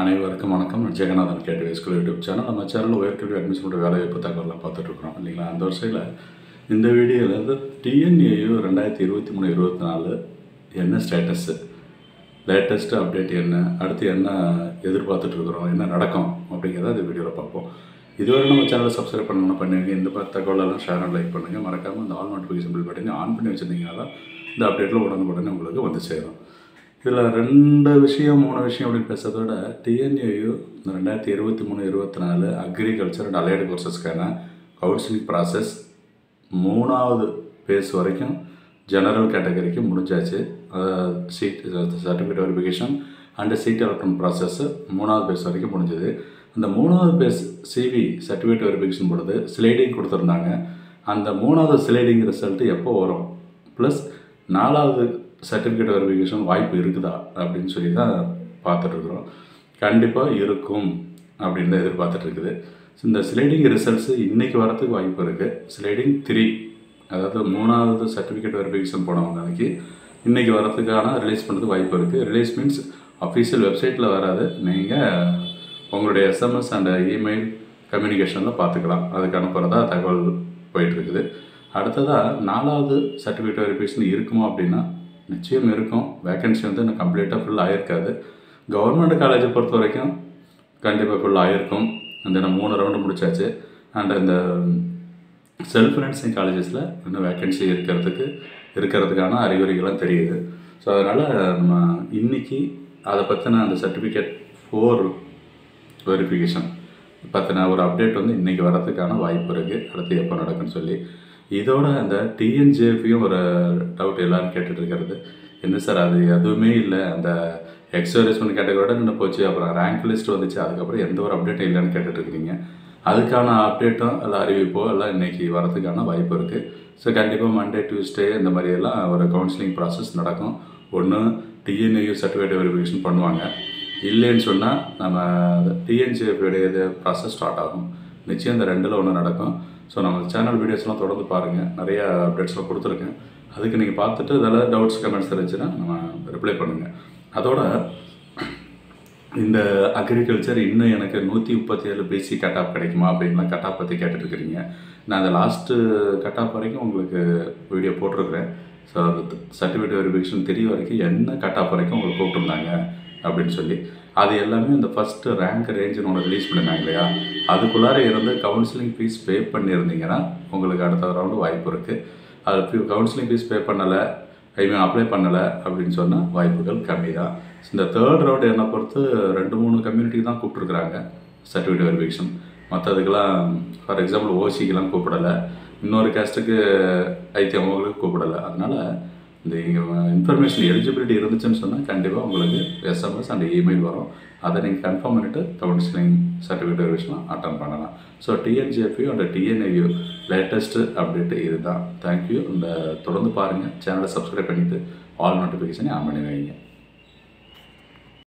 அனைவருக்கும் வணக்கம். Jeganathan ktvschool YouTube channel. நம்ம சேனலில் உயர்கல்வி அட்மிஷனோட வேலைவாய்ப்பு தகவலாம் பார்த்துட்ருக்குறோம் இல்லைங்களா. அந்த வரிசையில் இந்த வீடியோவில் TNAU 2023-24 என்ன ஸ்டேட்டஸ்ஸு, லேட்டஸ்ட்டு அப்டேட் என்ன, அடுத்து என்ன எதிர்பார்த்துட்ருக்குறோம், என்ன நடக்கும் அப்படிங்கிறத இந்த வீடியோவில் பார்ப்போம். இதுவரை நம்ம சேனலை சப்ஸ்கிரைப் பண்ணணும் பண்ணுங்க. இந்த மாதிரி தகவலெல்லாம் ஷேர் அண்ட் லைக் பண்ணுங்கள். மறக்காமல் இந்த ஆல் நோட்டிஃபிகேஷன் பில் பட்டனை ஆன் பண்ணி வச்சுருந்தீங்கன்னா தான் இந்த அப்டேட்டில் உடனுக்குடனே உங்களுக்கு வந்து சேரும். இதில் 2 விஷயம் 3 விஷயம் அப்படின்னு பேசுகிறத விட TNAU 2023-24 அக்ரிகல்ச்சர் அண்ட் அலைடு கோர்சஸ்க்கான கவுன்சிலிங் ப்ராசஸ் 3வது பேஸ் வரைக்கும் ஜெனரல் கேட்டகரிக்கு முடிஞ்சாச்சு. Seat certificate verification and seat allotment process 3வது பேஸ் வரைக்கும் முடிஞ்சது. அந்த 3வது பேஸ் CV சர்டிஃபிகேட் வெரிஃபிகேஷன் பொழுது ஸ்லைடிங் கொடுத்துருந்தாங்க. அந்த 3வது ஸ்லைடிங் ரிசல்ட்டு எப்போ வரும், ப்ளஸ் 4வது சர்டிஃபிகேட் வெரிஃபிகேஷன் வாய்ப்பு இருக்குதா அப்படின்னு சொல்லி தான் பார்த்துட்ருக்குறோம். கண்டிப்பாக இருக்கும் அப்படின்னு தான் எதிர்பார்த்துட்ருக்குது. இந்த ஸ்லைடிங் ரிசல்ட்ஸு இன்றைக்கி வரத்துக்கு வாய்ப்பு இருக்குது. ஸ்லைடிங் 3, அதாவது 3வது சர்டிஃபிகேட் வெரிஃபிகேஷன் போனவங்க அன்றைக்கி இன்றைக்கி வரத்துக்கான ரிலீஸ் பண்ணுறதுக்கு வாய்ப்பு இருக்குது. ரிலீஸ் மீன்ஸ் அஃபீஷியல் வெப்சைட்டில் வராது, நீங்கள் உங்களுடைய SMS அண்ட் இமெயில் கம்யூனிகேஷனில் பார்த்துக்கலாம். அதுக்கு அனுப்புகிறதா தகவல் போயிட்டுருக்குது. அடுத்ததாக 4வது சர்டிஃபிகேட் வெரிஃபிகேஷன் இருக்குமா அப்படின்னா நிச்சயம் இருக்கும். வேக்கன்சி வந்து இன்னும் கம்ப்ளீட்டாக ஃபுல் ஆகிருக்காது. கவர்மெண்ட் காலேஜை பொறுத்த வரைக்கும் கண்டிப்பாக ஃபுல் ஆகிருக்கும். அந்த 3 ரவுண்டு முடிச்சாச்சு. அண்ட் இந்த செல்ஃப் ஃபினான்சிங் காலேஜஸில் இன்னும் வேக்கன்சி இருக்கிறதுக்கான அறிகுறிகள்லாம் தெரியுது. ஸோ அதனால் நம்ம இன்றைக்கி அதை பற்றின அந்த சர்டிஃபிகேட் 4 வெரிஃபிகேஷன் பற்றின ஒரு அப்டேட் வந்து இன்றைக்கி வரதுக்கான வாய்ப்பு இருக்குது. அடுத்து எப்போ நடக்குன்னு சொல்லி இதோட அந்த TNJFU ஒரு டவுட் எல்லோரும் கேட்டுட்ருக்கிறது, என்ன சார் அது எதுவுமே இல்லை, அந்த எக்ஸர்வைஸ்மெண்ட் கேட்டகரியோட நின்று போச்சு, அப்புறம் ரேங்க் லிஸ்ட் வந்துச்சு, அதுக்கப்புறம் எந்த ஒரு அப்டேட்டும் இல்லைன்னு கேட்டுட்ருக்கிறீங்க. அதுக்கான அப்டேட்டும் எல்லாம் அறிவிப்போ எல்லாம் இன்றைக்கி வரதுக்கான வாய்ப்பு இருக்குது. ஸோ கண்டிப்பாக மண்டே டியூஸ்டே இந்த மாதிரியெல்லாம் ஒரு கவுன்சிலிங் ப்ராசஸ் நடக்கும். ஒன்று TNAU சர்டிஃபிகேட் வெரிஃபிகேஷன் பண்ணுவாங்க, இல்லைன்னு சொன்னால் நம்ம TNJFU ப்ராசஸ் ஸ்டார்ட் ஆகும். நிச்சயம் இந்த 2ல் ஒன்று நடக்கும். ஸோ நம்ம சேனல் வீடியோஸ்லாம் தொடர்ந்து பாருங்கள், நிறையா அப்டேட்ஸ்லாம் கொடுத்துருக்கேன். அதுக்கு நீங்கள் பார்த்துட்டு இதெல்லாம் டவுட்ஸ் கமெண்ட்ஸ் இருந்துச்சுன்னா நம்ம ரிப்ளை பண்ணுங்கள். அதோட இந்த அக்ரிகல்ச்சர் இன்னும் எனக்கு 137 BC கட் ஆஃப் கிடைக்குமா அப்படின்லாம் கட் ஆஃப் பற்றி கேட்டுட்ருக்கிறீங்க. நான் அந்த லாஸ்ட்டு கட் ஆஃப் வரைக்கும் உங்களுக்கு வீடியோ போட்டிருக்கிறேன். ஸோ அது சர்டிஃபிகேட் வெரிஃபிகேஷன் 3 வரைக்கும் என்ன கட் ஆஃப் வரைக்கும் உங்களுக்கு கூப்பிட்டுருந்தாங்க அப்படின்னு சொல்லி அது எல்லாமே இந்த ஃபஸ்ட்டு ரேங்க் ரேஞ்சுன்னு ஒன்று ரிலீஸ் பண்ணியிருந்தாங்க இல்லையா, அதுக்குள்ளார இருந்து கவுன்சிலிங் ஃபீஸ் பே பண்ணியிருந்தீங்கன்னா உங்களுக்கு அடுத்த ரவுண்டு வாய்ப்பு இருக்குது. அது கவுன்சிலிங் ஃபீஸ் பே பண்ணலை, அப்ளை பண்ணலை அப்படின்னு சொன்னால் வாய்ப்புகள் கம்மி தான். இந்த 3rd ரவுண்டு என்னை பொறுத்து 2-3 கம்யூனிட்டிக்கு தான் கூப்பிட்ருக்குறாங்க சர்டிஃபிகேட் வெரிஃபிகேஷன். மற்றதுக்கெல்லாம் ஃபார் எக்ஸாம்பிள் OCக்கெலாம் கூப்பிடலை, இன்னொரு கேஸ்ட்டுக்கு அவங்களுக்கு கூப்பிடலை. அதனால் இந்த இன்ஃபர்மேஷன் எலிஜிபிலிட்டி இருந்துச்சுன்னு சொன்னால் கண்டிப்பாக உங்களுக்கு SMS அண்ட் இமெயில் வரும். அதை நீங்கள் கன்ஃபார்ம் பண்ணிவிட்டு கவுன்சிலிங் சர்டிஃபிகேட் வெரிஃபிகேஷன் அட்டன் பண்ணலாம். So TNJFU and TNAU latest update இது தான். தேங்க்யூ. இந்த தொடர்ந்து பாருங்கள், சேனலை சப்ஸ்கிரைப் பண்ணிவிட்டு ஆல் நோட்டிஃபிகேஷனை ஆன் பண்ணி வைங்க.